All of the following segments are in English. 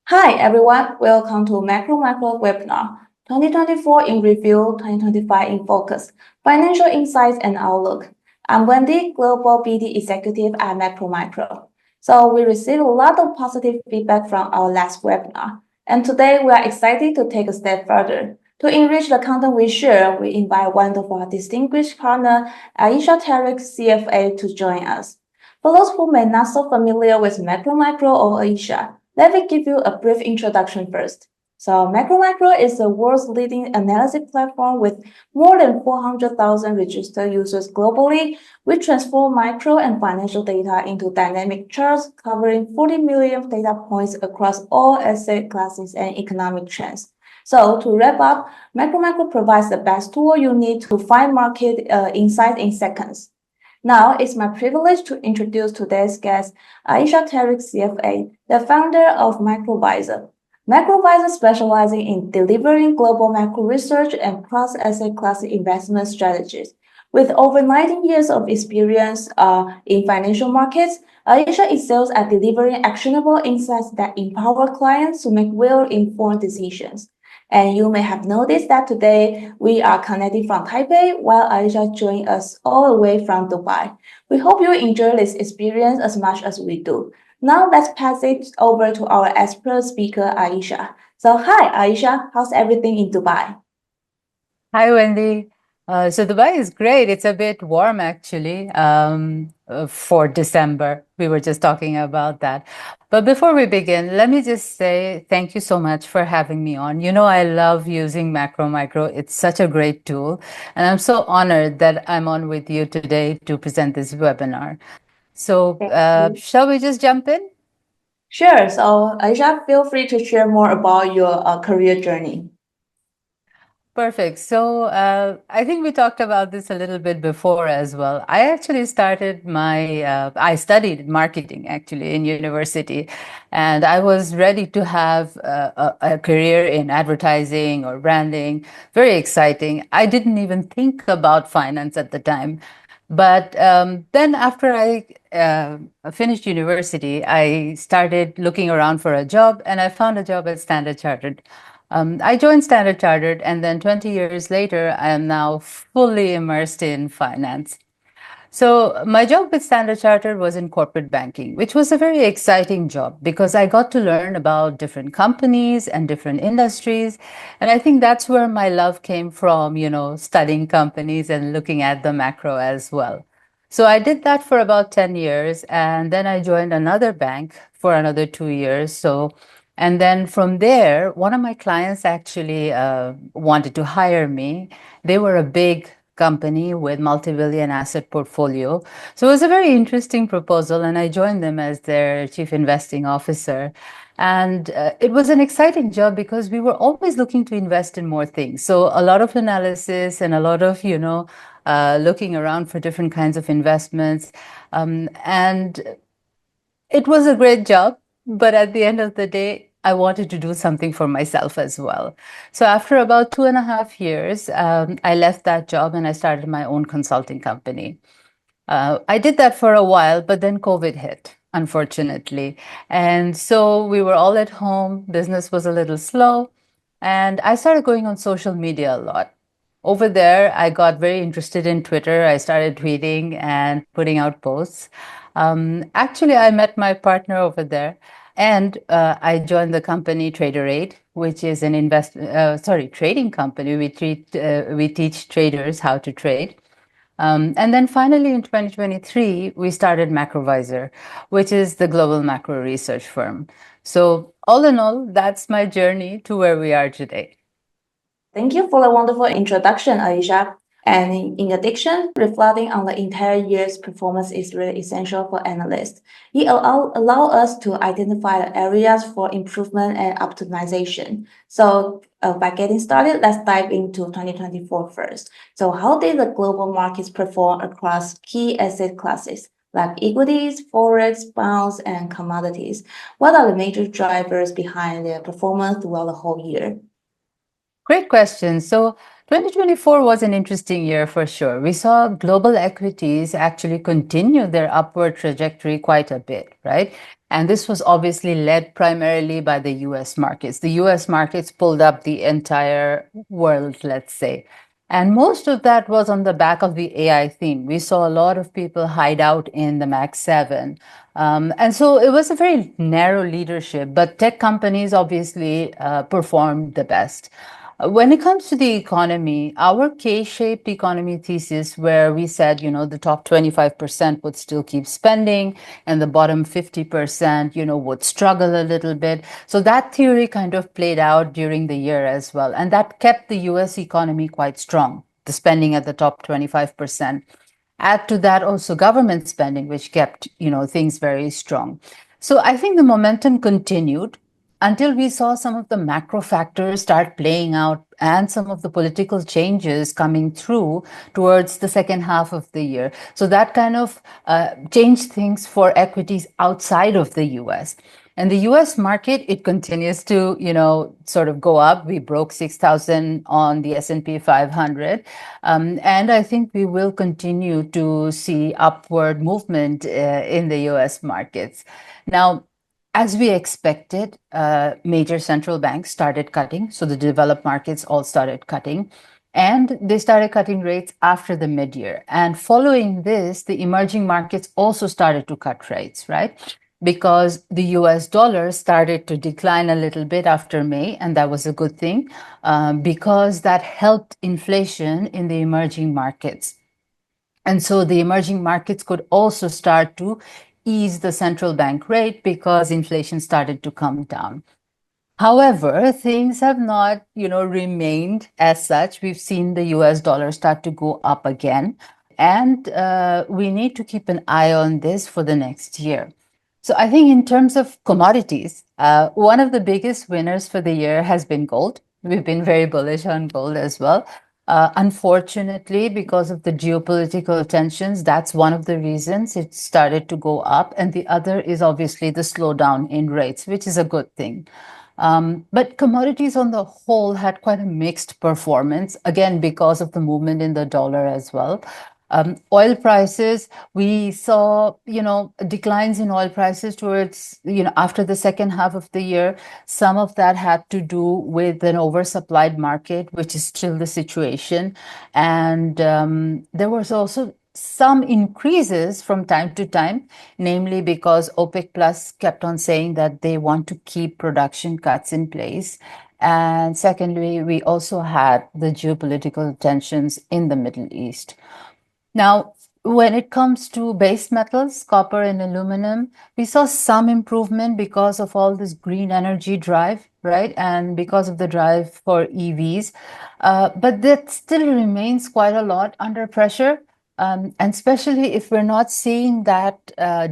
Hi everyone, welcome to Macro webinar 2024 in Review, 2025 in Focus, Financial Insights and Outlook. I'm Wendy, Global BD Executive at Macro. So we received a lot of positive feedback from our last webinar, and today we are excited to take a step further. To enrich the content we share, we invite one of our distinguished partner, Ayesha Tariq, CFA, to join us. For those who may not so familiar with Macro or Ayesha, let me give you a brief introduction first. So Macro is the world's leading analysis platform with more than 400,000 registered users globally. We transform micro and financial data into dynamic charts covering 40 million data points across all asset classes and economic trends. So to wrap up, Macro provides the best tool you need to find market insights in seconds. Now, it's my privilege to introduce today's guest, Ayesha Tariq, CFA, the founder of Macrovisor. Macrovisor specializing in delivering global macro research and cross-asset class investment strategies. With over 19 years of experience in financial markets, Ayesha excels at delivering actionable insights that empower clients to make well-informed decisions. And you may have noticed that today we are connecting from Taipei while Ayesha joined us all the way from Dubai. We hope you enjoy this experience as much as we do. Now let's pass it over to our expert speaker, Ayesha. So hi, Ayesha, how's everything in Dubai? Hi, Wendy. So Dubai is great. It's a bit warm actually for December. We were just talking about that. But before we begin, let me just say thank you so much for having me on. You know, I love using Macro. It's such a great tool. And I'm so honored that I'm on with you today to present this webinar. So Thank you. shall we just jump in? Sure. So Ayesha, feel free to share more about your career journey. Perfect. So I think we talked about this a little bit before as well. I actually I studied marketing actually in university, and I was ready to have a career in advertising or branding. Very exciting. I didn't even think about finance at the time. But then after I finished university, I started looking around for a job, and I found a job at Standard Chartered. I joined Standard Chartered, and then 20 years later, I am now fully immersed in finance. So my job with Standard Chartered was in corporate banking, which was a very exciting job because I got to learn about different companies and different industries. And I think that's where my love came from, studying companies and looking at the macro as well. So I did that for about 10 years, and then I joined another bank for another 2 years. And then from there, one of my clients actually wanted to hire me. They were a big company with multi-billion asset portfolio. So it was a very interesting proposal, and I joined them as their chief investing officer. And it was an exciting job because we were always looking to invest in more things. So a lot of analysis and a lot of, looking around for different kinds of investments. And it was a great job, but at the end of the day, I wanted to do something for myself as well. So after about 2.5 years, I left that job and I started my own consulting company. I did that for a while, but then COVID hit, unfortunately. And so we were all at home, business was a little slow, and I started going on social media a lot. Over there, I got very interested in Twitter. I started tweeting and putting out posts. Actually, I met my partner over there, and I joined the company Trader8, which is an trading company. We teach traders how to trade. And then finally, in 2023, we started Macrovisor, which is the global macro research firm. So all in all, that's my journey to where we are today. Thank you for the wonderful introduction, Aisha. And in addition, reflecting on the entire year's performance is really essential for analysts. It allow us to identify the areas for improvement and optimization. So by getting started, let's dive into 2024 first. So how did the global markets perform across key asset classes like equities, forex, bonds, and commodities? What are the major drivers behind their performance throughout the whole year? Great question. So 2024 was an interesting year for sure. We saw global equities actually continue their upward trajectory quite a bit, right? And this was obviously led primarily by the US markets. The US markets pulled up the entire world, let's say. And most of that was on the back of the AI theme. We saw a lot of people hide out in the Max 7. And so it was a very narrow leadership, but tech companies obviously performed the best. When it comes to the economy, our K-shaped economy thesis, where we said, the top 25% would still keep spending and the bottom 50%, would struggle a little bit. So that theory kind of played out during the year as well. And that kept the US economy quite strong, the spending at the top 25%. Add to that also government spending, which kept, things very strong. So I think the momentum continued until we saw some of the macro factors start playing out and some of the political changes coming through towards the second half of the year. So that kind of changed things for equities outside of the US. And the US market, it continues to, sort of go up. We broke 6,000 on the S&P 500. And I think we will continue to see upward movement in the US markets. Now, as we expected, major central banks started cutting. So the developed markets all started cutting. And they started cutting rates after the mid-year. And following this, the emerging markets also started to cut rates, right? Because the US dollar started to decline a little bit after May, and that was a good thing because that helped inflation in the emerging markets. And so the emerging markets could also start to ease the central bank rate because inflation started to come down. However, things have not, remained as such. We've seen the US dollar start to go up again, and we need to keep an eye on this for the next year. So I think in terms of commodities, one of the biggest winners for the year has been gold. We've been very bullish on gold as well. Unfortunately, because of the geopolitical tensions, that's one of the reasons it started to go up. And the other is obviously the slowdown in rates, which is a good thing. But commodities on the whole had quite a mixed performance, again, because of the movement in the dollar as well. Oil prices, we saw, declines in oil prices towards, after the second half of the year. Some of that had to do with an oversupplied market, which is still the situation. And there was also some increases from time to time, namely because OPEC Plus kept on saying that they want to keep production cuts in place. And secondly, we also had the geopolitical tensions in the Middle East. Now, when it comes to base metals, copper and aluminum, we saw some improvement because of all this green energy drive, right? And because of the drive for EVs. But that still remains quite a lot under pressure. And especially if we're not seeing that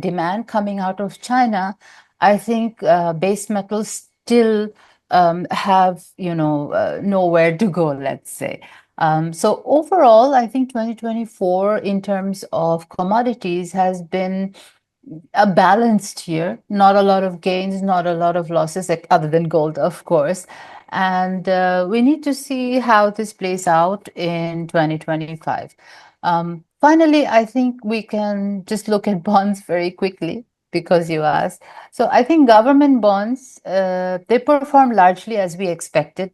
demand coming out of China, I think base metals still have, nowhere to go, let's say. So overall, I think 2024 in terms of commodities has been a balanced year. Not a lot of gains, not a lot of losses, like other than gold, of course. And we need to see how this plays out in 2025. Finally, I think we can just look at bonds very quickly because you asked. So I think government bonds, they performed largely as we expected.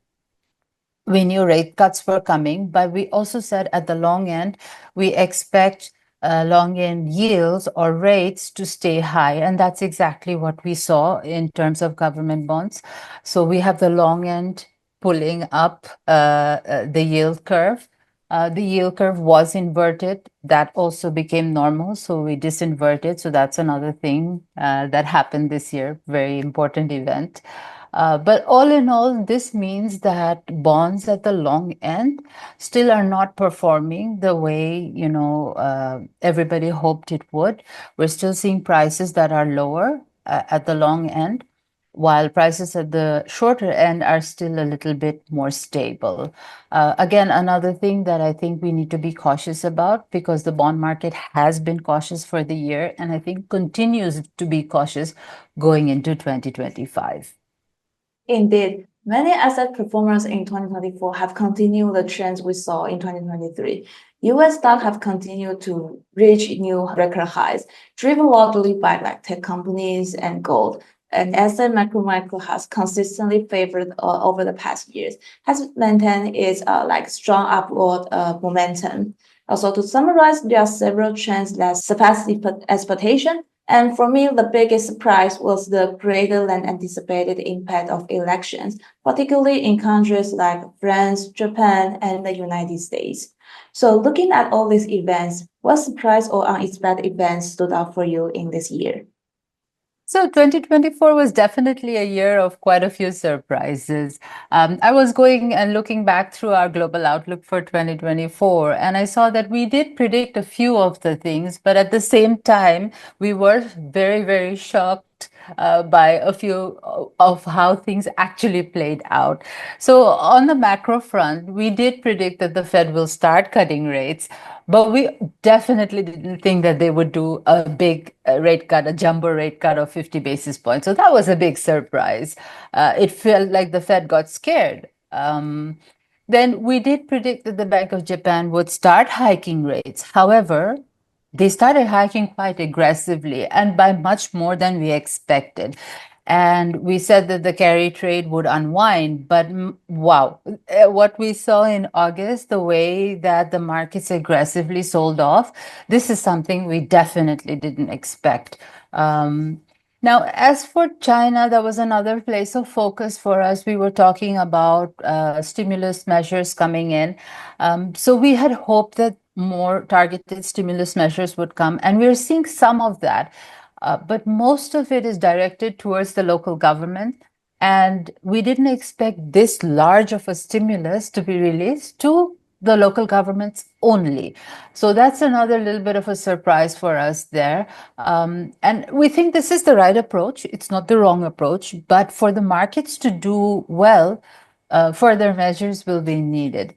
We knew rate cuts were coming, but we also said at the long end, we expect long end yields or rates to stay high. And that's exactly what we saw in terms of government bonds. So we have the long end pulling up the yield curve. The yield curve was inverted. That also became normal. So we disinverted. So that's another thing that happened this year. Very important event. But all in all, this means that bonds at the long end still are not performing the way, everybody hoped it would. We're still seeing prices that are lower at the long end, while prices at the shorter end are still a little bit more stable. Again, another thing that I think we need to be cautious about, because the bond market has been cautious for the year and I think continues to be cautious going into 2025. Indeed, Many asset performers in 2024 have continued the trends we saw in 2023. US stocks have continued to reach new record highs, driven largely by tech companies and gold. And asset macro has consistently favored over the past years, has maintained its strong upward momentum. Also, to summarize, there are several trends that surpass expectation. And for me, the biggest surprise was the greater than anticipated impact of elections, particularly in countries like France, Japan, and the United States. So, looking at all these events, what surprise or unexpected events stood out for you in this year? So 2024 was definitely a year of quite a few surprises. I was going and looking back through our global outlook for 2024, and I saw that we did predict a few of the things, but at the same time, we were very, very shocked by a few of how things actually played out. So on the macro front, we did predict that the Fed will start cutting rates, but we definitely didn't think that they would do a big rate cut, a jumbo rate cut of 50 basis points. So that was a big surprise. It felt like the Fed got scared. Then we did predict that the Bank of Japan would start hiking rates. However, they started hiking quite aggressively and by much more than we expected. And we said that the carry trade would unwind, but wow, what we saw in August, the way that the markets aggressively sold off, this is something we definitely didn't expect. Now, as for China, that was another place of focus for us. We were talking about stimulus measures coming in. So we had hoped that more targeted stimulus measures would come, and we're seeing some of that. But most of it is directed towards the local government. And we didn't expect this large of a stimulus to be released to the local governments only. So that's another little bit of a surprise for us there. And we think this is the right approach. It's not the wrong approach. But for the markets to do well, further measures will be needed.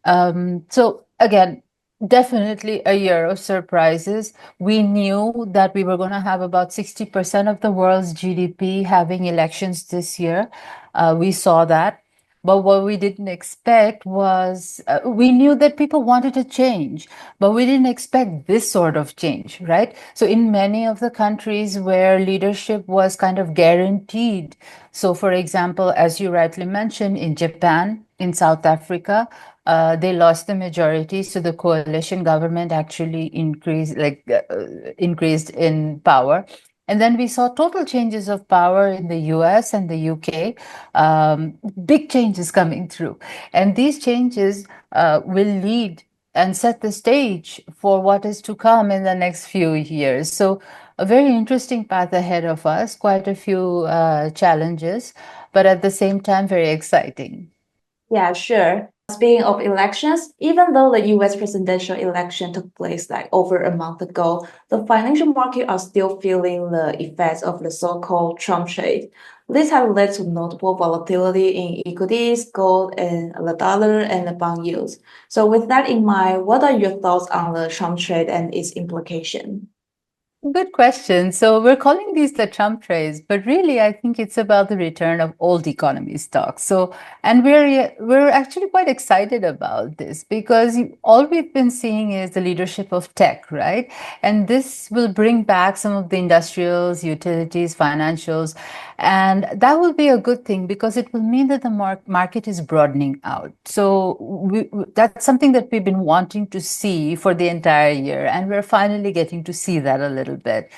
So again, definitely a year of surprises. We knew that we were going to have about 60% of the world's GDP having elections this year. We saw that. But what we didn't expect was we knew that people wanted to change, but we didn't expect this sort of change, right? So, in many of the countries where leadership was kind of guaranteed, so for example, as you rightly mentioned, in Japan, in South Africa, they lost the majority, so the coalition government actually increased in power. And then we saw total changes of power in the US and the UK, big changes coming through. And these changes will lead and set the stage for what is to come in the next few years. So, a very interesting path ahead of us, quite a few challenges, but at the same time, very exciting. Yeah, sure. Speaking of elections, even though the US presidential election took place over a month ago, the financial market are still feeling the effects of the so-called Trump trade. This has led to notable volatility in equities, gold, and the dollar and the bond yields. So with that in mind, what are your thoughts on the Trump trade and its implication? Good question. So we're calling these the Trump trades, but really I think it's about the return of old economy stocks. So, and we're actually quite excited about this because all we've been seeing is the leadership of tech, right? And this will bring back some of the industrials, utilities, financials, and that will be a good thing because it will mean that the market is broadening out. So that's something that we've been wanting to see for the entire year, and we're finally getting to see that a little bit.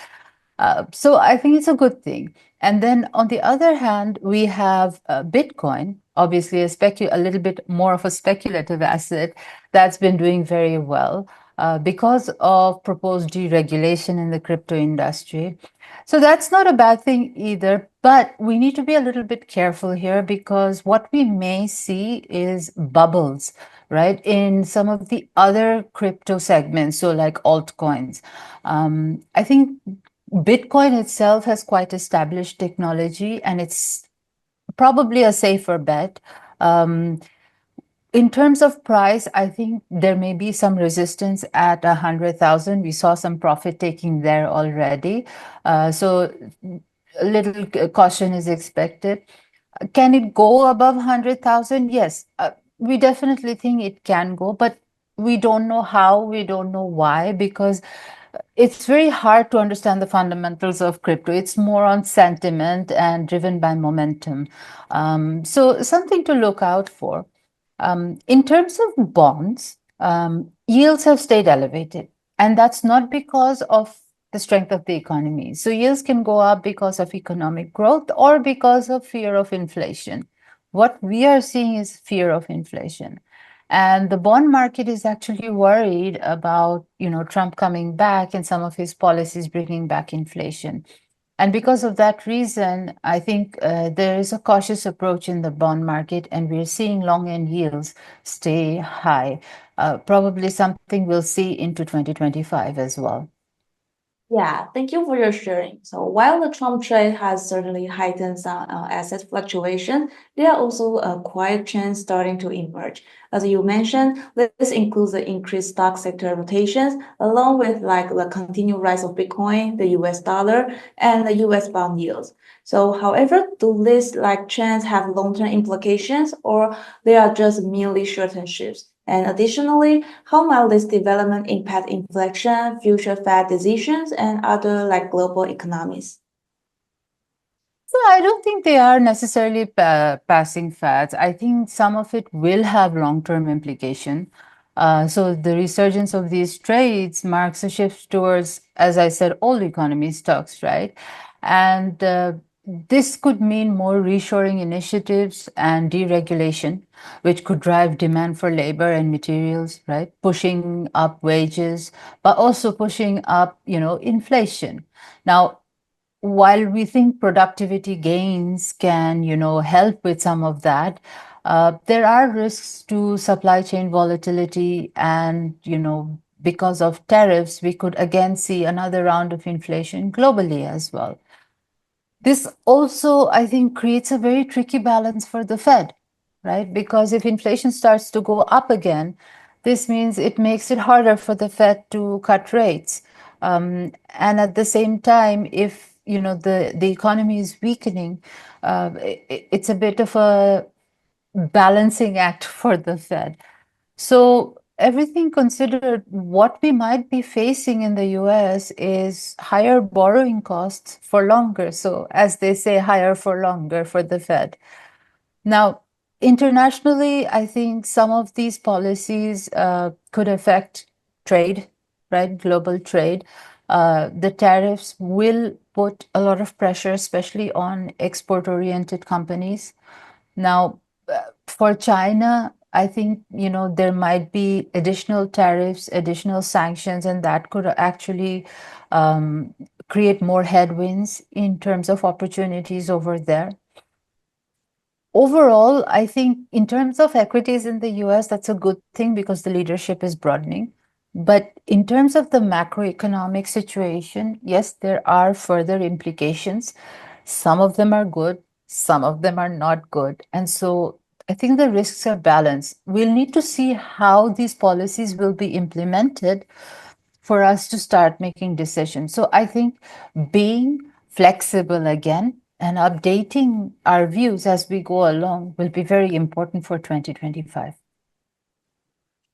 So I think it's a good thing. And then on the other hand, we have Bitcoin, obviously a little bit more of a speculative asset that's been doing very well because of proposed deregulation in the crypto industry. So that's not a bad thing either, but we need to be a little bit careful here because what we may see is bubbles, right, in some of the other crypto segments, so like altcoins. I think Bitcoin itself has quite established technology and it's probably a safer bet. Um, in terms of price, I think there may be some resistance at 100,000. We saw some profit taking there already. So a little caution is expected. Can it go above 100,000? Yes, we definitely think it can go, but we don't know how, we don't know why, because it's very hard to understand the fundamentals of crypto. It's more on sentiment and driven by momentum. So something to look out for. In terms of bonds, yields have stayed elevated, and that's not because of the strength of the economy. So yields can go up because of economic growth or because of fear of inflation. What we are seeing is fear of inflation. And the bond market is actually worried about, Trump coming back and some of his policies bringing back inflation. And because of that reason, I think there is a cautious approach in the bond market, and we're seeing long end yields stay high. Probably something we'll see into 2025 as well. Yeah, thank you for your sharing. So while the Trump trade has certainly heightened some asset fluctuation, there are also a quiet trends starting to emerge. As you mentioned, this includes the increased stock sector rotations, along with like the continued rise of Bitcoin, the US dollar, and the US bond yields. So however, do these like trends have long-term implications, or they are just merely short-term shifts? And additionally, how might this development impact inflation, future Fed decisions, and other like global economies? So I don't think they are necessarily passing fads. I think some of it will have long-term implication. So the resurgence of these trades marks a shift towards, as I said, all economy stocks, right? And this could mean more reshoring initiatives and deregulation, which could drive demand for labor and materials, right? Pushing up wages, but also pushing up, inflation. Now, while we think productivity gains can, help with some of that, there are risks to supply chain volatility, and, because of tariffs, we could again see another round of inflation globally as well. This also, I think, creates a very tricky balance for the Fed, right? Because if inflation starts to go up again, this means it makes it harder for the Fed to cut rates. And at the same time, if the economy is weakening, it's a bit of a balancing act for the Fed. So, everything considered, what we might be facing in the US is higher borrowing costs for longer. So, as they say, higher for longer for the Fed. Now, internationally, I think some of these policies could affect trade, right? Global trade. The tariffs will put a lot of pressure, especially on export oriented companies. Now, for China, I think, there might be additional tariffs, additional sanctions, and that could actually um, create more headwinds in terms of opportunities over there. Overall, I think in terms of equities in the US, that's a good thing because the leadership is broadening. But in terms of the macroeconomic situation, yes, there are further implications. Some of them are good, some of them are not good. And so I think the risks are balanced. We'll need to see how these policies will be implemented for us to start making decisions. So I think being flexible again and updating our views as we go along will be very important for 2025.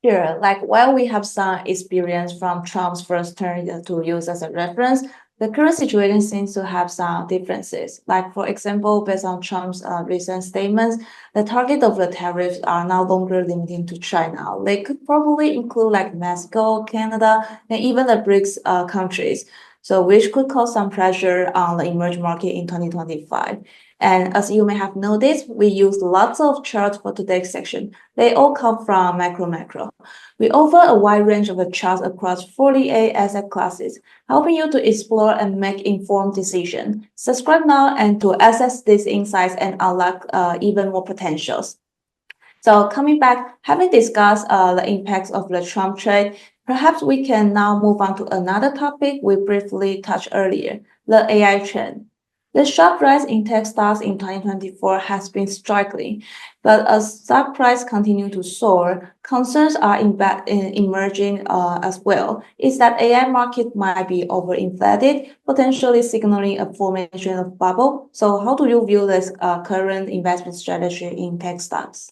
Sure, like while we have some experience from Trump's first term to use as a reference, the current situation seems to have some differences. Like, for example, based on Trump's recent statements, the target of the tariffs are no longer limited to China. They could probably include like Mexico, Canada, and even the BRICS countries. So, which could cause some pressure on the emerging market in 2025. And as you may have noticed, we use lots of charts for today's section. They all come from Macro. We offer a wide range of charts across 48 asset classes, helping you to explore and make informed decisions. Subscribe now and to access these insights and unlock even more potentials. So coming back, having discussed the impacts of the Trump trade, perhaps we can now move on to another topic we briefly touched earlier, the AI trend. The sharp rise in tech stocks in 2024 has been striking, but as stock price continue to soar, concerns are emerging as well. Is that AI market might be overinflated, potentially signaling a formation of bubble? So, how do you view this current investment strategy in tech stocks?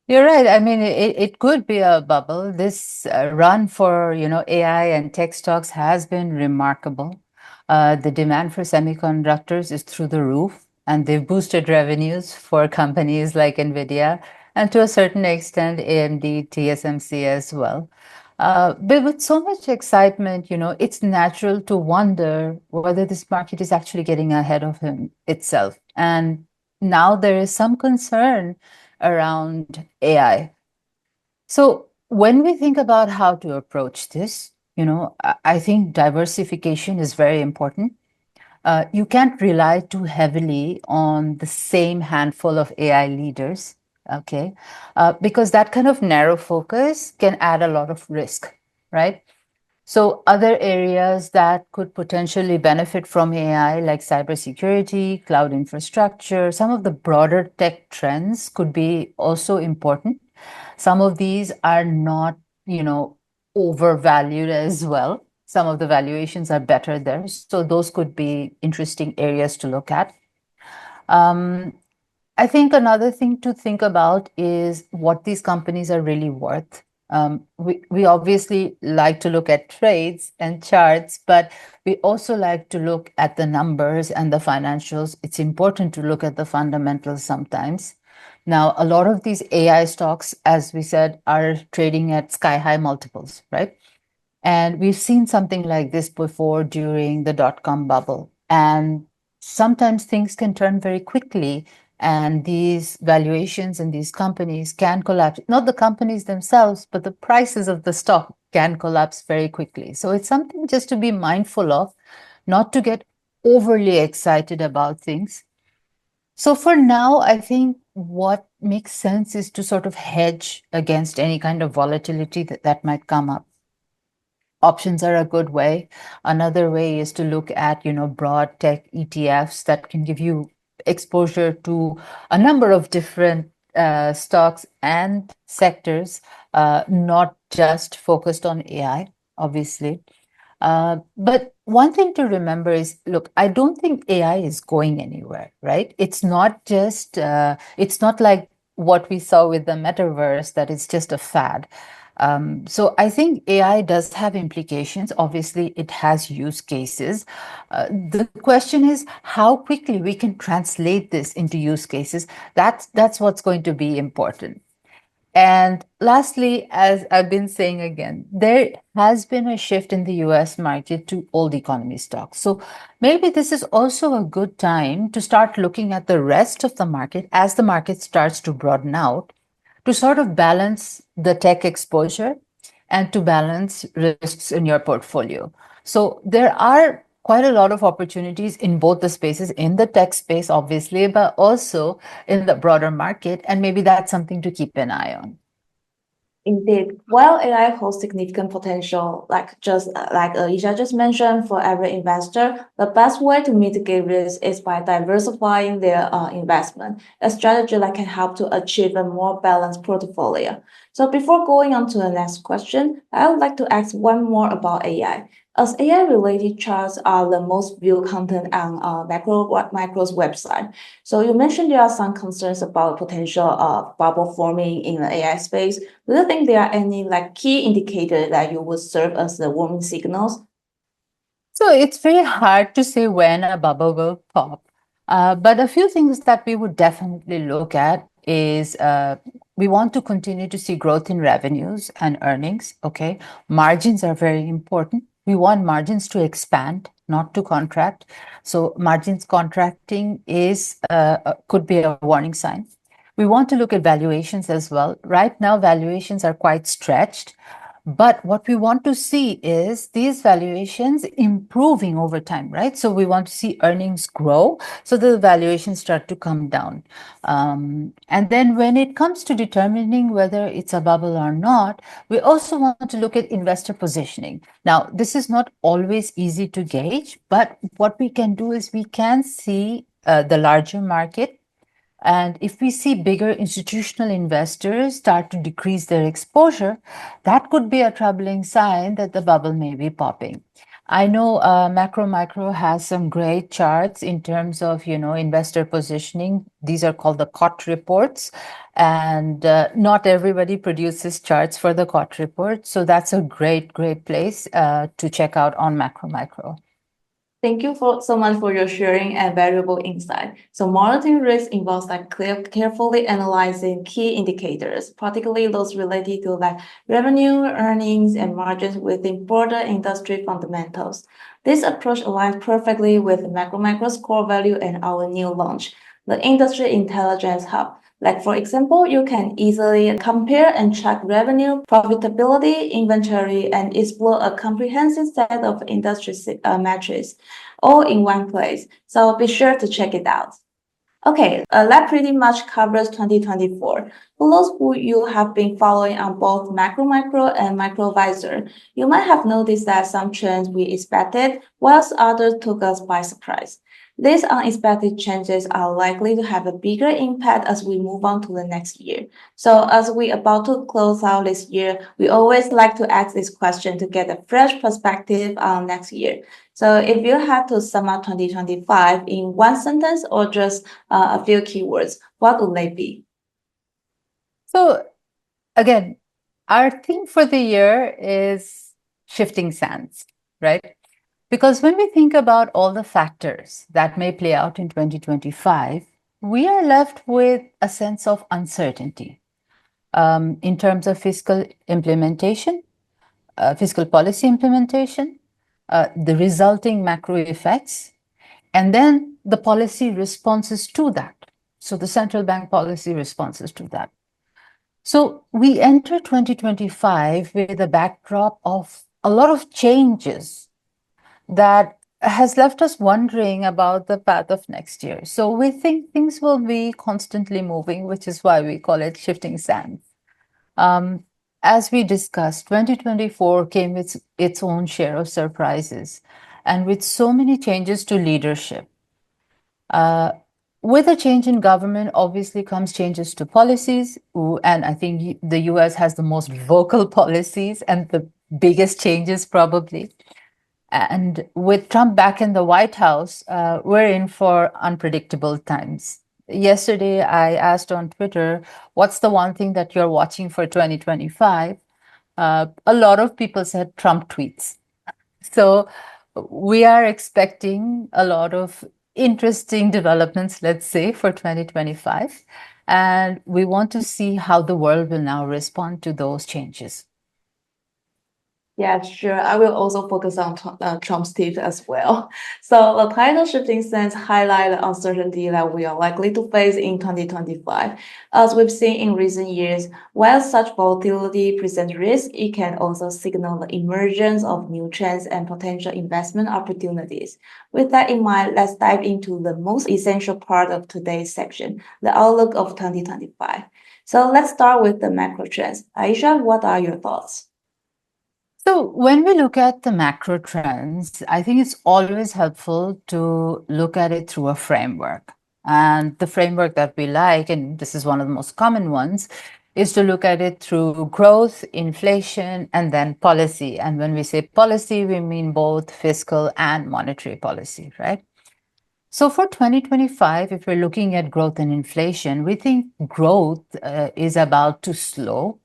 You're right. I mean, it could be a bubble. This run for, AI and tech stocks has been remarkable. The demand for semiconductors is through the roof, and they've boosted revenues for companies like Nvidia and to a certain extent AMD, TSMC as well. But with so much excitement, it's natural to wonder whether this market is actually getting ahead of itself. And now there is some concern around AI. So when we think about how to approach this, I think diversification is very important. You can't rely too heavily on the same handful of AI leaders, okay? Because that kind of narrow focus can add a lot of risk, right? So other areas that could potentially benefit from AI, like cybersecurity, cloud infrastructure, some of the broader tech trends could be also important. Some of these are not, overvalued as well. Some of the valuations are better there. So those could be interesting areas to look at. Um, I think another thing to think about is what these companies are really worth. We obviously like to look at trades and charts, but we also like to look at the numbers and the financials. It's important to look at the fundamentals sometimes. Now, a lot of these AI stocks, as we said, are trading at sky high multiples, right? And we've seen something like this before during the dot-com bubble. And sometimes things can turn very quickly, and these valuations and these companies can collapse. Not the companies themselves, but the prices of the stock can collapse very quickly. So it's something just to be mindful of, not to get overly excited about things. So for now, I think what makes sense is to sort of hedge against any kind of volatility that might come up. Options are a good way. Another way is to look at, broad tech ETFs that can give you exposure to a number of different stocks and sectors, not just focused on AI, obviously. But one thing to remember is, look, I don't think AI is going anywhere, right? It's not like what we saw with the metaverse, that it's just a fad. So I think AI does have implications. Obviously, it has use cases. The question is how quickly we can translate this into use cases. That's what's going to be important. And lastly, as I've been saying again, there has been a shift in the US market to old economy stocks. So maybe this is also a good time to start looking at the rest of the market as the market starts to broaden out, to sort of balance the tech exposure and to balance risks in your portfolio. So there are quite a lot of opportunities in both the spaces, in the tech space, obviously, but also in the broader market. And maybe that's something to keep an eye on. Indeed, while AI holds significant potential, like Ayesha just mentioned, for every investor, the best way to mitigate risk is by diversifying their investment. A strategy that can help to achieve a more balanced portfolio. So before going on to the next question, I would like to ask one more about AI. As AI-related charts are the most viewed content on Macro's website. So you mentioned there are some concerns about potential bubble forming in the AI space. Do you think there are any key indicators that you would serve as the warning signals? So it's very hard to say when a bubble will pop. But a few things that we would definitely look at is we want to continue to see growth in revenues and earnings. Okay. Margins are very important. We want margins to expand, not to contract. So margins contracting could be a warning sign. We want to look at valuations as well. Right now, valuations are quite stretched. But what we want to see is these valuations improving over time, right? So we want to see earnings grow so the valuations start to come down. And then when it comes to determining whether it's a bubble or not, we also want to look at investor positioning. Now, this is not always easy to gauge, but what we can do is we can see the larger market, and if we see bigger institutional investors start to decrease their exposure, that could be a troubling sign that the bubble may be popping. I know Macro Micro has some great charts in terms of, investor positioning. These are called the COT reports, and not everybody produces charts for the COT report. So that's a great, great place to check out on Macro Micro. Thank you so much for your sharing and valuable insight. So monitoring risk involves carefully analyzing key indicators, particularly those related to revenue, earnings, and margins within broader industry fundamentals. This approach aligns perfectly with Micro's core value and our new launch, the Industry Intelligence Hub. For example, you can easily compare and track revenue, profitability, inventory, and explore a comprehensive set of industry metrics all in one place. So be sure to check it out. Okay, that pretty much covers 2024. For those who you have been following on both Micro and Microvisor, you might have noticed that some trends we expected, whilst others took us by surprise. These unexpected changes are likely to have a bigger impact as we move on to the next year. So as we about to close out this year, we always like to ask this question to get a fresh perspective on next year. So if you had to sum up 2025 in one sentence or just a few keywords, what would they be? So again, our theme for the year is shifting sands, right? Because when we think about all the factors that may play out in 2025, we are left with a sense of uncertainty in terms of fiscal implementation, fiscal policy implementation, the resulting macro effects, and then the policy responses to that. So the central bank policy responses to that. So we enter 2025 with a backdrop of a lot of changes that has left us wondering about the path of next year. So we think things will be constantly moving, which is why we call it shifting sands. As we discussed, 2024 came with its own share of surprises and with so many changes to leadership. With a change in government, obviously comes changes to policies. And I think the US has the most vocal policies and the biggest changes probably. And with Trump back in the White House, we're in for unpredictable times. Yesterday, I asked on Twitter, what's the one thing that you're watching for 2025? A lot of people said Trump tweets. So we are expecting a lot of interesting developments, let's say, for 2025. And we want to see how the world will now respond to those changes. Yeah, sure. I will also focus on Trump's tweet as well. So the title shifting sands highlight the uncertainty that we are likely to face in 2025. As we've seen in recent years, while such volatility presents risk, it can also signal the emergence of new trends and potential investment opportunities. With that in mind, let's dive into the most essential part of today's section, the outlook of 2025. So let's start with the macro trends. Ayesha, what are your thoughts? So when we look at the macro trends, I think it's always helpful to look at it through a framework. And the framework that we like, and this is one of the most common ones, is to look at it through growth, inflation, and then policy. And when we say policy, we mean both fiscal and monetary policy, right? So for 2025, if we're looking at growth and inflation, we think growth is about to slow,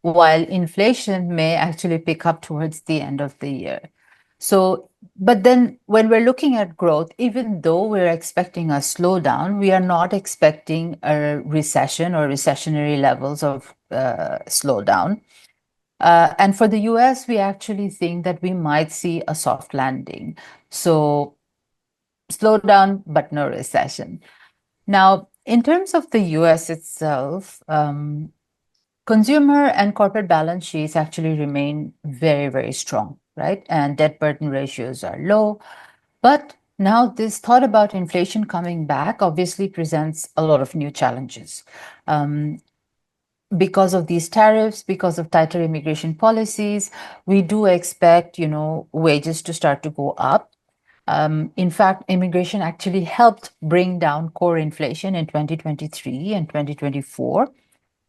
while inflation may actually pick up towards the end of the year. So, but then when we're looking at growth, even though we're expecting a slowdown, we are not expecting a recession or recessionary levels of slowdown. And for the US, we actually think that we might see a soft landing. So, slowdown, but no recession. Now, in terms of the US itself, consumer and corporate balance sheets actually remain very, very strong, right? And debt burden ratios are low. But now, this thought about inflation coming back obviously presents a lot of new challenges. Um, because of these tariffs, because of tighter immigration policies, we do expect, wages to start to go up. In fact, immigration actually helped bring down core inflation in 2023 and 2024.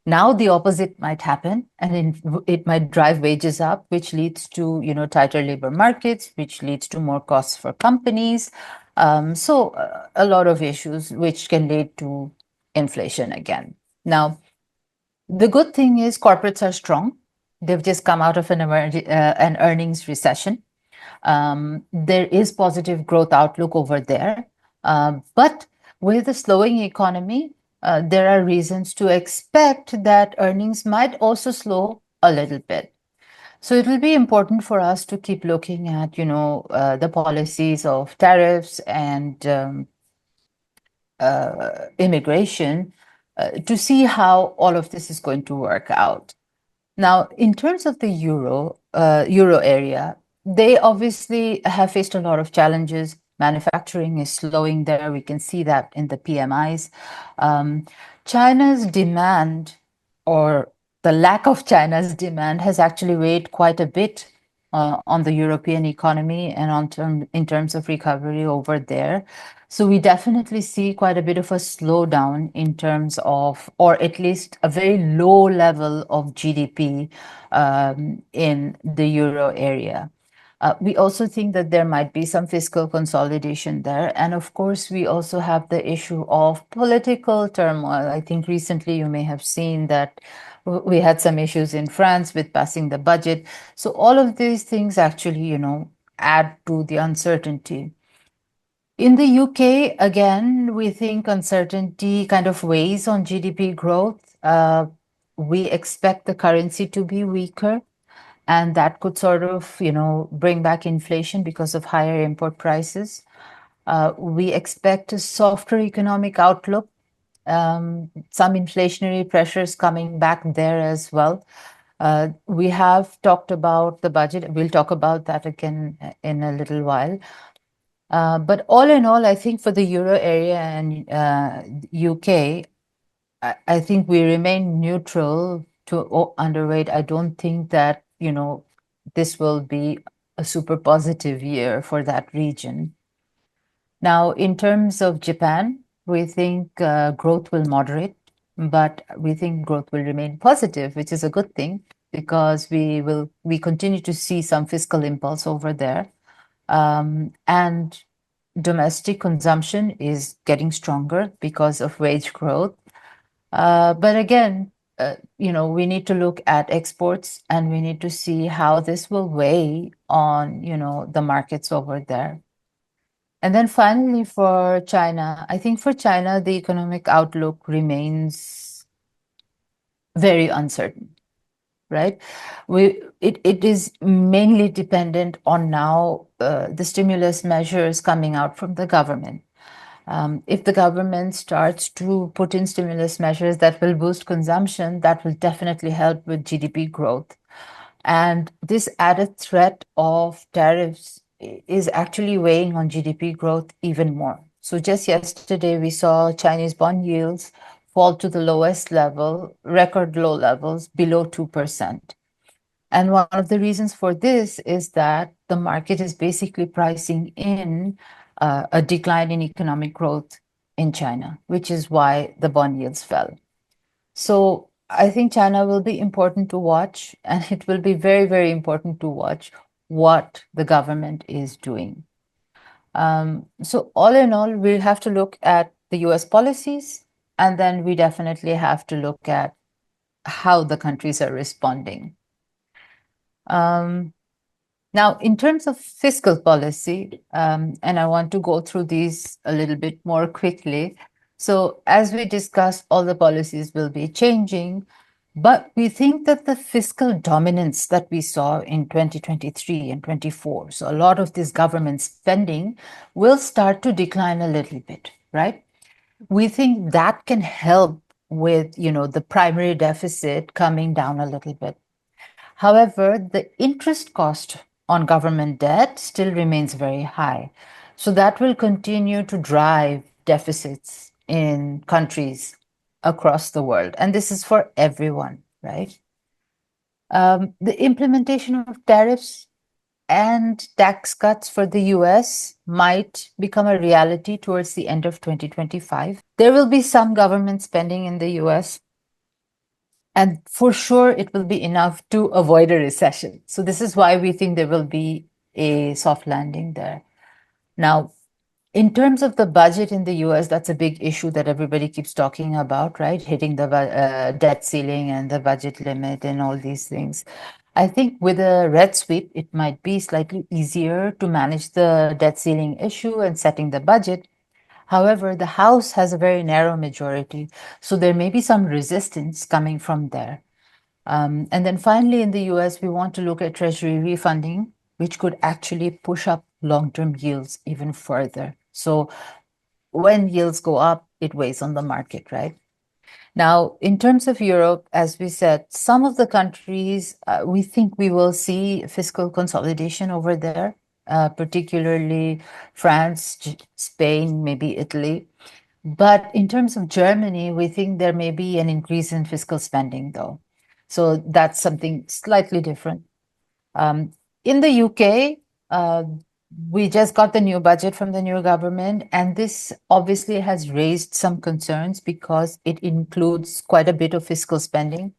Now the opposite might happen, and it might drive wages up, which leads to tighter labor markets, which leads to more costs for companies. A lot of issues which can lead to inflation again. Now, the good thing is corporates are strong. They've just come out of an earnings recession. There is positive growth outlook over there. But with the slowing economy, there are reasons to expect that earnings might also slow a little bit. So it will be important for us to keep looking at, the policies of tariffs and immigration to see how all of this is going to work out. Now, in terms of the euro area, they obviously have faced a lot of challenges. Manufacturing is slowing there. We can see that in the PMIs. Um, China's demand, or the lack of China's demand, has actually weighed quite a bit on the European economy and in terms of recovery over there. So we definitely see quite a bit of a slowdown in terms of, or at least a very low level of GDP in the euro area. We also think that there might be some fiscal consolidation there. And of course, we also have the issue of political turmoil. I think recently you may have seen that we had some issues in France with passing the budget. So all of these things actually, add to the uncertainty. In the UK, again, we think uncertainty kind of weighs on GDP growth. We expect the currency to be weaker, and that could sort of, bring back inflation because of higher import prices. We expect a softer economic outlook, some inflationary pressures coming back there as well. We have talked about the budget. We'll talk about that again in a little while. But all in all, I think for the euro area and UK, I think we remain neutral to underweight. I don't think that, this will be a super positive year for that region. Now, in terms of Japan, we think growth will moderate, but we think growth will remain positive, which is a good thing because we continue to see some fiscal impulse over there. And domestic consumption is getting stronger because of wage growth. But again, we need to look at exports and we need to see how this will weigh on, the markets over there. And then finally, for China, I think for China, the economic outlook remains very uncertain, right? It is mainly dependent on now the stimulus measures coming out from the government. If the government starts to put in stimulus measures that will boost consumption, that will definitely help with GDP growth. And this added threat of tariffs is actually weighing on GDP growth even more. So just yesterday, we saw Chinese bond yields fall to the lowest level, record low levels, below 2%. And one of the reasons for this is that the market is basically pricing in a decline in economic growth in China, which is why the bond yields fell. So I think China will be important to watch, and it will be very, very important to watch what the government is doing. So all in all, we'll have to look at the US policies, and then we definitely have to look at how the countries are responding. Now, in terms of fiscal policy, and I want to go through these a little bit more quickly. So as we discussed, all the policies will be changing, but we think that the fiscal dominance that we saw in 2023 and 24, so a lot of this government spending will start to decline a little bit, right? We think that can help with, the primary deficit coming down a little bit. However, the interest cost on government debt still remains very high. So that will continue to drive deficits in countries across the world. And this is for everyone, right? The implementation of tariffs and tax cuts for the US might become a reality towards the end of 2025. There will be some government spending in the US, and for sure it will be enough to avoid a recession. So, this is why we think there will be a soft landing there. Now, in terms of the budget in the US, that's a big issue that everybody keeps talking about, right? Hitting the debt ceiling and the budget limit and all these things. I think with a red sweep, it might be slightly easier to manage the debt ceiling issue and setting the budget. However, the House has a very narrow majority, so there may be some resistance coming from there. And then finally, in the US, we want to look at Treasury refunding, which could actually push up long-term yields even further. So when yields go up, it weighs on the market, right? Now, in terms of Europe, as we said, some of the countries, we think we will see fiscal consolidation over there, particularly France, Spain, maybe Italy. But in terms of Germany, we think there may be an increase in fiscal spending, though. So that's something slightly different. In the UK, we just got the new budget from the new government, and this obviously has raised some concerns because it includes quite a bit of fiscal spending.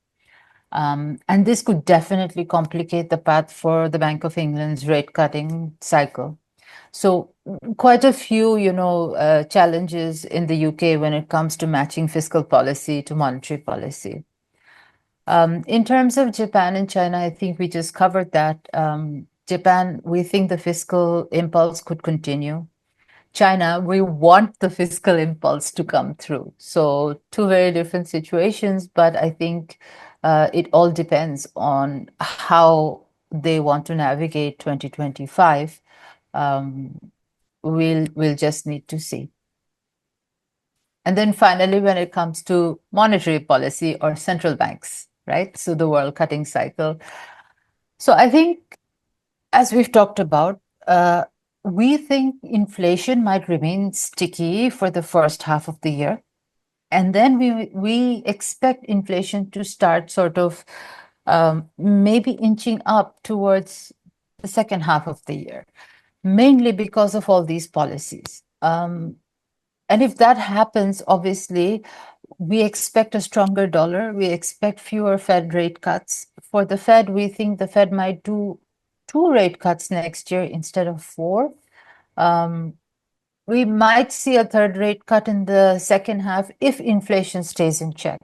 And this could definitely complicate the path for the Bank of England's rate cutting cycle. So quite a few, challenges in the UK when it comes to matching fiscal policy to monetary policy. In terms of Japan and China, I think we just covered that. Japan, we think the fiscal impulse could continue. China, we want the fiscal impulse to come through. So two very different situations, but I think it all depends on how they want to navigate 2025. We'll just need to see. And then finally, when it comes to monetary policy or central banks, right? So the world cutting cycle. So I think, as we've talked about, we think inflation might remain sticky for the first half of the year. And then we expect inflation to start sort of maybe inching up towards the second half of the year, mainly because of all these policies. And if that happens, obviously, we expect a stronger dollar. We expect fewer Fed rate cuts. For the Fed, we think the Fed might do 2 rate cuts next year instead of 4. We might see a third rate cut in the second half if inflation stays in check.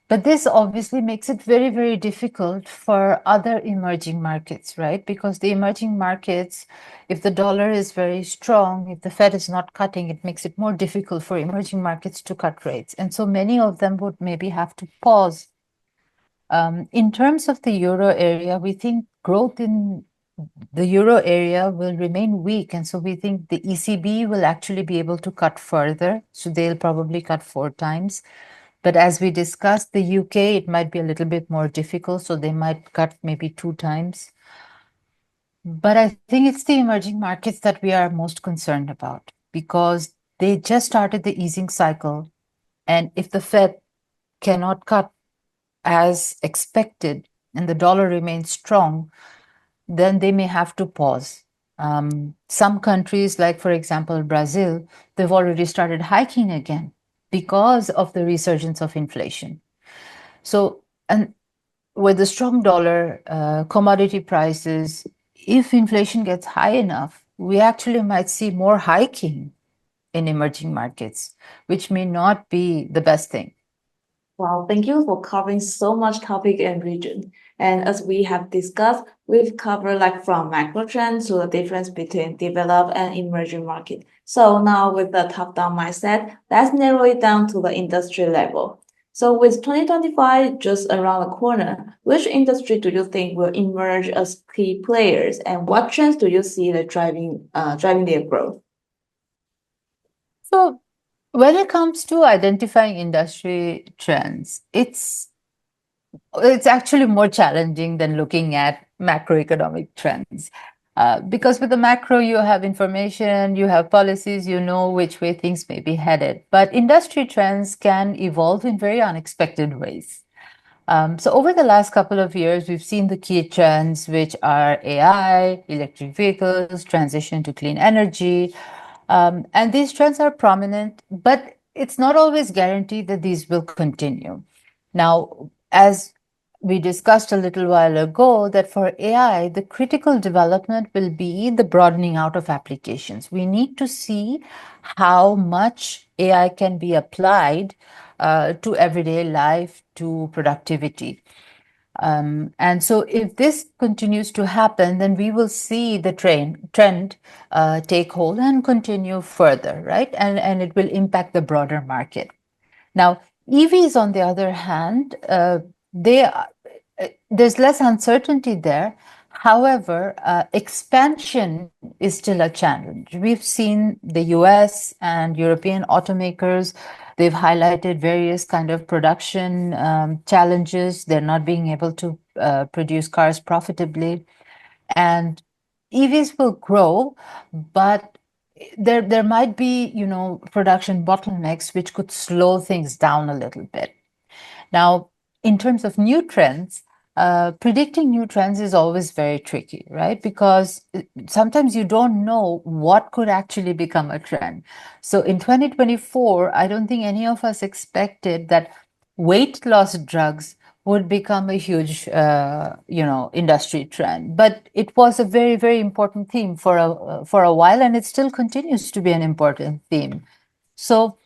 But this obviously makes it very, very difficult for other emerging markets, right? Because the emerging markets, if the dollar is very strong, if the Fed is not cutting, it makes it more difficult for emerging markets to cut rates. And so many of them would maybe have to pause. In terms of the euro area, we think growth in the euro area will remain weak. And so we think the ECB will actually be able to cut further. So they'll probably cut 4 times. But as we discussed, the UK, it might be a little bit more difficult. So they might cut maybe 2 times. But I think it's the emerging markets that we are most concerned about because they just started the easing cycle. And if the Fed cannot cut as expected and the dollar remains strong, then they may have to pause. Some countries, like, for example, Brazil, they've already started hiking again because of the resurgence of inflation. So, and with the strong dollar, commodity prices, if inflation gets high enough, we actually might see more hiking in emerging markets, which may not be the best thing. Wow, thank you for covering so much topic and region. And as we have discussed, we've covered like from macro trends to the difference between developed and emerging market. So now with the top-down mindset, let's narrow it down to the industry level. So with 2025 just around the corner, which industry do you think will emerge as key players, and what trends do you see the driving their growth? So When it comes to identifying industry trends, it's actually more challenging than looking at macroeconomic trends. Because with the macro, you have information, you have policies, you know which way things may be headed. But industry trends can evolve in very unexpected ways. So over the last couple of years, we've seen the key trends, which are AI, electric vehicles, transition to clean energy. And these trends are prominent, but it's not always guaranteed that these will continue. Now, as we discussed a little while ago, that for AI, the critical development will be the broadening out of applications. We need to see how much AI can be applied to everyday life, to productivity. And so, if this continues to happen, then we will see the trend take hold and continue further, right? And it will impact the broader market. Now, EVs, on the other hand, there's less uncertainty there. However, expansion is still a challenge. We've seen the US and European automakers, they've highlighted various kind of production challenges. They're not being able to produce cars profitably. And EVs will grow, but there might be, production bottlenecks which could slow things down a little bit. Now, in terms of new trends, predicting new trends is always very tricky, right? Because sometimes you don't know what could actually become a trend. So in 2024, I don't think any of us expected that weight loss drugs would become a huge, industry trend. But it was a very, very important theme for a while, and it still continues to be an important theme. So,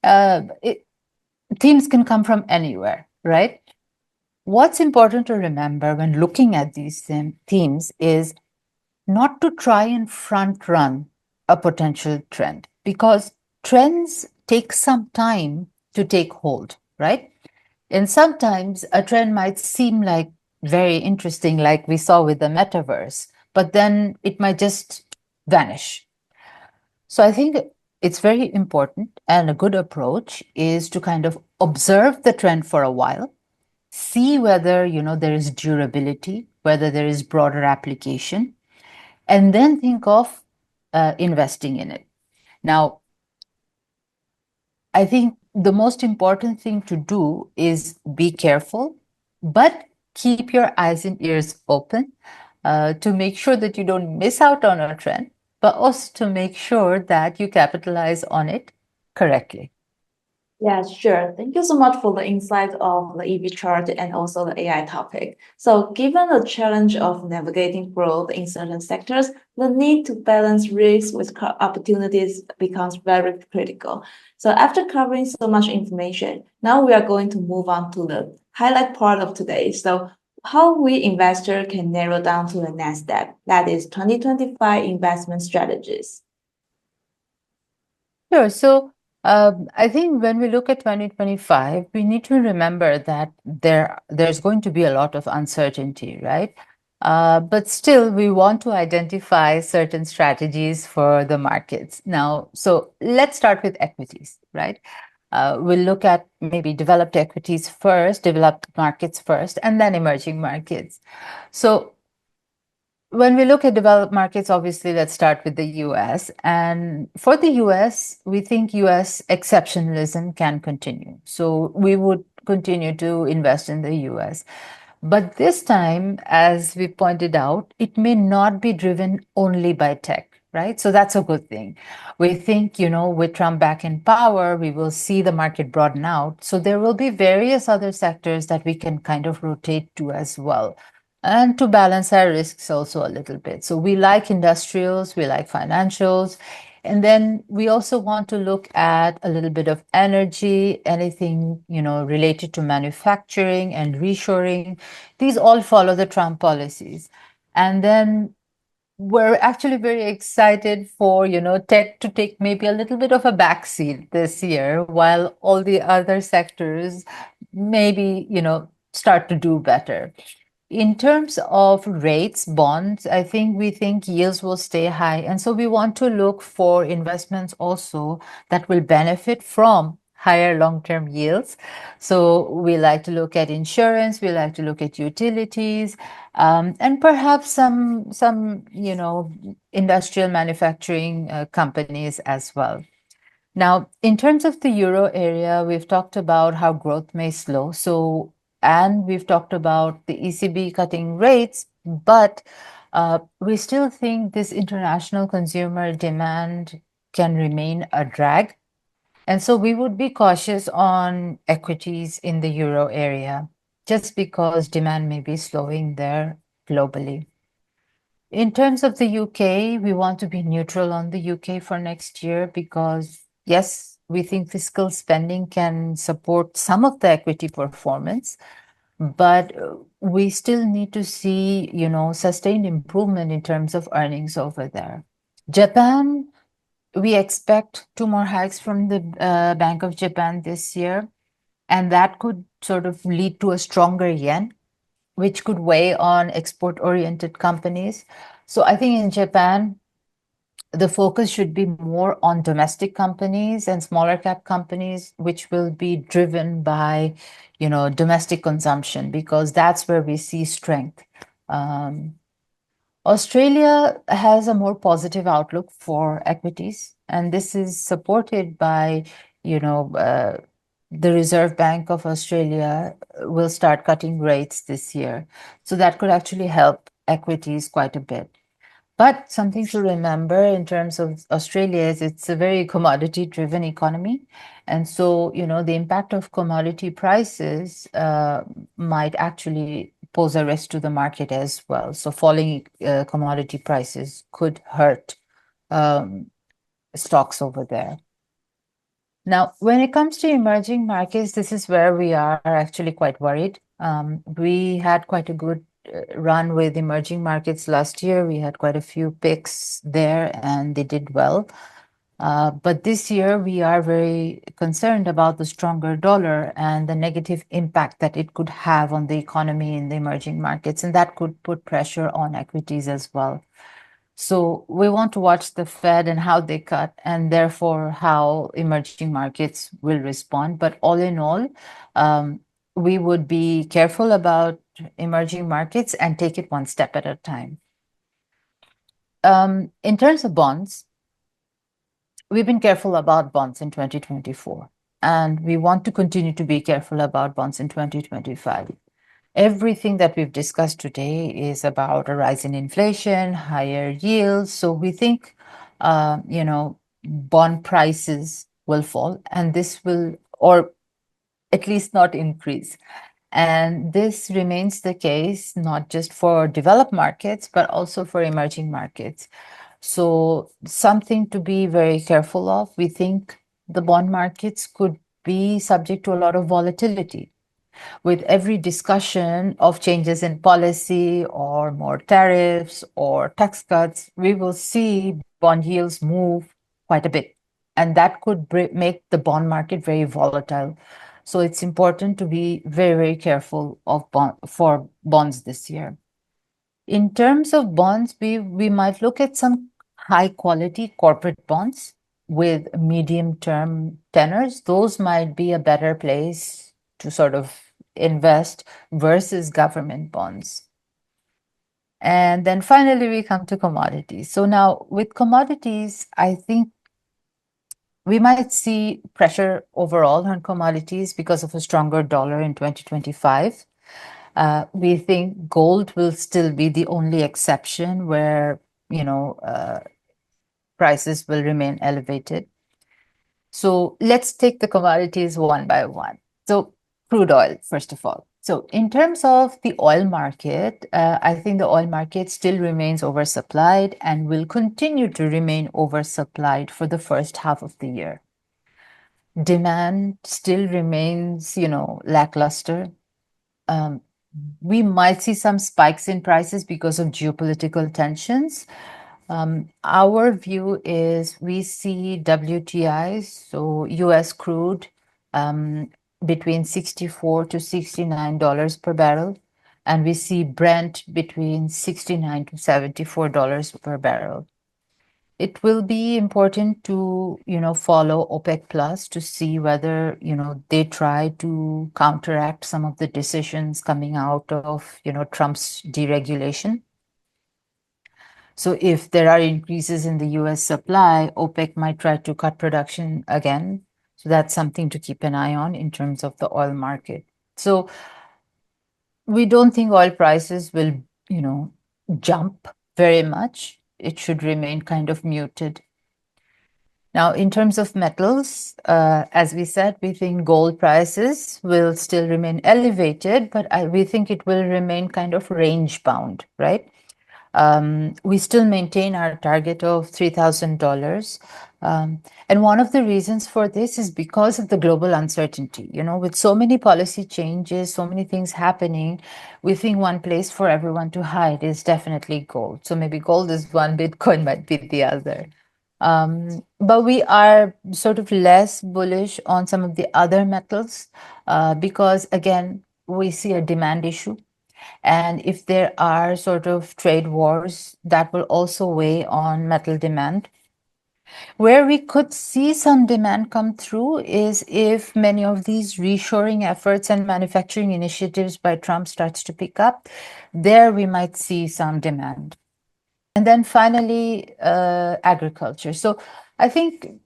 it, themes can come from anywhere, right? What's important to remember when looking at these themes is not to try and front run a potential trend because trends take some time to take hold, right? And sometimes a trend might seem like very interesting, like we saw with the metaverse, but then it might just vanish. So I think it's very important, and a good approach is to kind of observe the trend for a while, see whether there is durability, whether there is broader application, and then think of investing in it. Now, I think the most important thing to do is be careful, but keep your eyes and ears open to make sure that you don't miss out on a trend, but also to make sure that you capitalize on it correctly. Yeah, sure. Thank you so much for the insight of the EV chart and also the AI topic. So, given the challenge of navigating growth in certain sectors, the need to balance risks with opportunities becomes very critical. So, after covering so much information, now we are going to move on to the highlight part of today. So, how we investor can narrow down to the next step, that is 2025 investment strategies. Sure. So I think when we look at 2025, we need to remember that there's going to be a lot of uncertainty, right? But still, we want to identify certain strategies for the markets. Now, so let's start with equities, right? We'll look at maybe developed equities first, developed markets first, and then emerging markets. So when we look at developed markets, obviously, let's start with the US. And for the US, we think US exceptionalism can continue. So we would continue to invest in the US. But this time, as we pointed out, it may not be driven only by tech, right? So that's a good thing. We think, with Trump back in power, we will see the market broaden out. So there will be various other sectors that we can kind of rotate to as well and to balance our risks also a little bit. So we like industrials, we like financials, and then we also want to look at a little bit of energy, anything, related to manufacturing and reshoring. These all follow the Trump policies. And then we're actually very excited for, tech to take maybe a little bit of a backseat this year, while all the other sectors maybe, start to do better. In terms of rates, bonds, I think we think yields will stay high. And so we want to look for investments also that will benefit from higher long-term yields. So we like to look at insurance, we like to look at utilities, and perhaps some industrial manufacturing companies as well. Now, in terms of the euro area, we've talked about how growth may slow. And we've talked about the ECB cutting rates, but we still think this international consumer demand can remain a drag. And so we would be cautious on equities in the euro area just because demand may be slowing there globally. In terms of the UK, we want to be neutral on the UK for next year because, yes, we think fiscal spending can support some of the equity performance, but we still need to see, sustained improvement in terms of earnings over there. Japan, we expect two more hikes from the Bank of Japan this year, and that could sort of lead to a stronger yen, which could weigh on export-oriented companies. So I think in Japan, the focus should be more on domestic companies and smaller cap companies, which will be driven by, domestic consumption, because that's where we see strength. Australia has a more positive outlook for equities, and this is supported by, the Reserve Bank of Australia will start cutting rates this year. So that could actually help equities quite a bit. But something to remember in terms of Australia is it's a very commodity-driven economy. And so, the impact of commodity prices might actually pose a risk to the market as well. So falling commodity prices could hurt stocks over there. Now, when it comes to emerging markets, this is where we are actually quite worried. We had quite a good run with emerging markets last year. We had quite a few picks there and they did well. But this year, we are very concerned about the stronger dollar and the negative impact that it could have on the economy in the emerging markets. And that could put pressure on equities as well. So we want to watch the Fed and how they cut, and therefore how emerging markets will respond. But all in all, we would be careful about emerging markets and take it one step at a time. In terms of bonds, we've been careful about bonds in 2024, and we want to continue to be careful about bonds in 2025. Everything that we've discussed today is about a rise in inflation, higher yields. So we think, bond prices will fall, and this will, or at least not increase. And this remains the case not just for developed markets, but also for emerging markets. So something to be very careful of. We think the bond markets could be subject to a lot of volatility. With every discussion of changes in policy or more tariffs or tax cuts, we will see bond yields move quite a bit. And that could make the bond market very volatile. So it's important to be very, very careful for bonds this year. In terms of bonds, we might look at some high quality corporate bonds with medium term tenors. Those might be a better place to sort of invest versus government bonds. And then finally, we come to commodities. So now with commodities, I think we might see pressure overall on commodities because of a stronger dollar in 2025. We think gold will still be the only exception where, prices will remain elevated. So let's take the commodities one by one. So crude oil, first of all. So in terms of the oil market, I think the oil market still remains oversupplied and will continue to remain oversupplied for the first half of the year. Demand still remains, lackluster. We might see some spikes in prices because of geopolitical tensions. Our view is we see WTI, so US crude, between $64 to $69 per barrel. and we see Brent between $69 to $74 per barrel. It will be important to, follow OPEC Plus to see whether, they try to counteract some of the decisions coming out of, Trump's deregulation. So if there are increases in the US supply, OPEC might try to cut production again. So that's something to keep an eye on in terms of the oil market. So we don't think oil prices will, jump very much. It should remain kind of muted. Now, in terms of metals, as we said, we think gold prices will still remain elevated, but we think it will remain kind of range bound, right? We still maintain our target of $3,000. And one of the reasons for this is because of the global uncertainty. With so many policy changes, so many things happening, we think one place for everyone to hide is definitely gold. So maybe gold is one, Bitcoin might be the other. But we are sort of less bullish on some of the other metals because, again, we see a demand issue. And if there are sort of trade wars, that will also weigh on metal demand. Where we could see some demand come through is if many of these reshoring efforts and manufacturing initiatives by Trump starts to pick up, there we might see some demand. And then finally, agriculture. So I think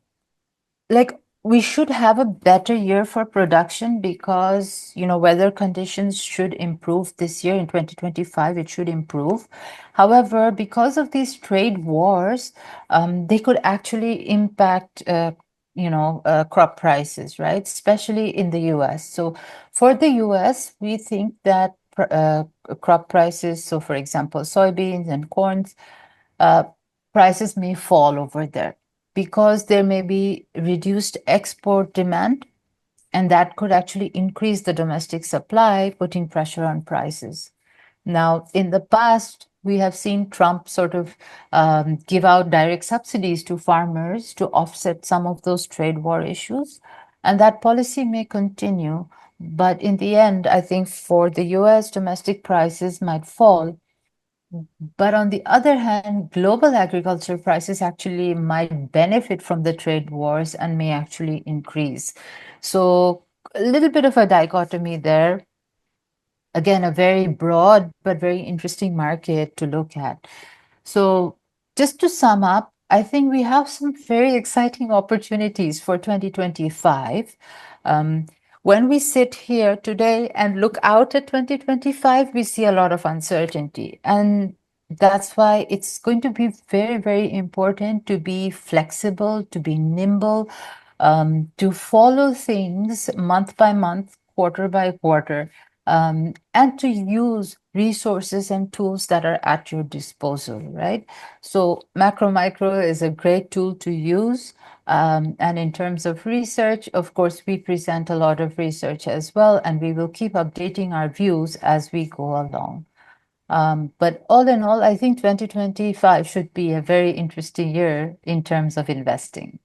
we should have a better year for production because, weather conditions should improve this year in 2025. It should improve. However, because of these trade wars, they could actually impact, crop prices, right? Especially in the US. So for the US, we think that crop prices, so for example, soybeans and corns, prices may fall over there because there may be reduced export demand, and that could actually increase the domestic supply, putting pressure on prices. Now, in the past, we have seen Trump sort of give out direct subsidies to farmers to offset some of those trade war issues, and that policy may continue. But in the end, I think for the US, domestic prices might fall. But on the other hand, global agriculture prices actually might benefit from the trade wars and may actually increase. So a little bit of a dichotomy there. Again, a very broad but very interesting market to look at. So just to sum up, I think we have some very exciting opportunities for 2025. When we sit here today and look out at 2025, we see a lot of uncertainty. And that's why it's going to be very, very important to be flexible, to be nimble, to follow things month by month, quarter by quarter, and to use resources and tools that are at your disposal, right? So macro micro is a great tool to use. And in terms of research, of course, we present a lot of research as well, and we will keep updating our views as we go along. But all in all, I think 2025 should be a very interesting year in terms of investing.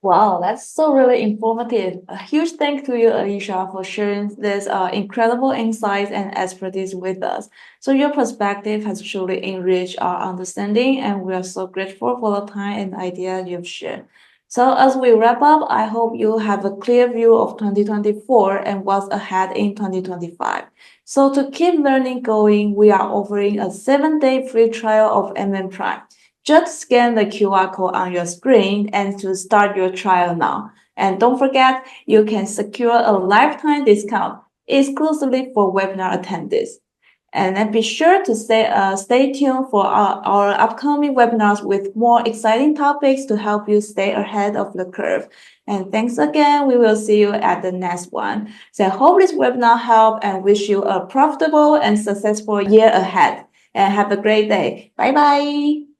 Wow, that's so really informative. A huge thank to you, Ayesha, for sharing this incredible insights and expertise with us. So your perspective has truly enriched our understanding, and we are so grateful for the time and ideas you've shared. So as we wrap up, I hope you have a clear view of 2024 and what's ahead in 2025. So to keep learning going, we are offering a 7-day free trial of MM Prime. Just scan the QR code on your screen and to start your trial now. And don't forget, you can secure a lifetime discount exclusively for webinar attendees. And then be sure to stay tuned for our upcoming webinars with more exciting topics to help you stay ahead of the curve. And thanks again. We will see you at the next one. So I hope this webinar helped and wish you a profitable and successful year ahead. And have a great day. Bye bye.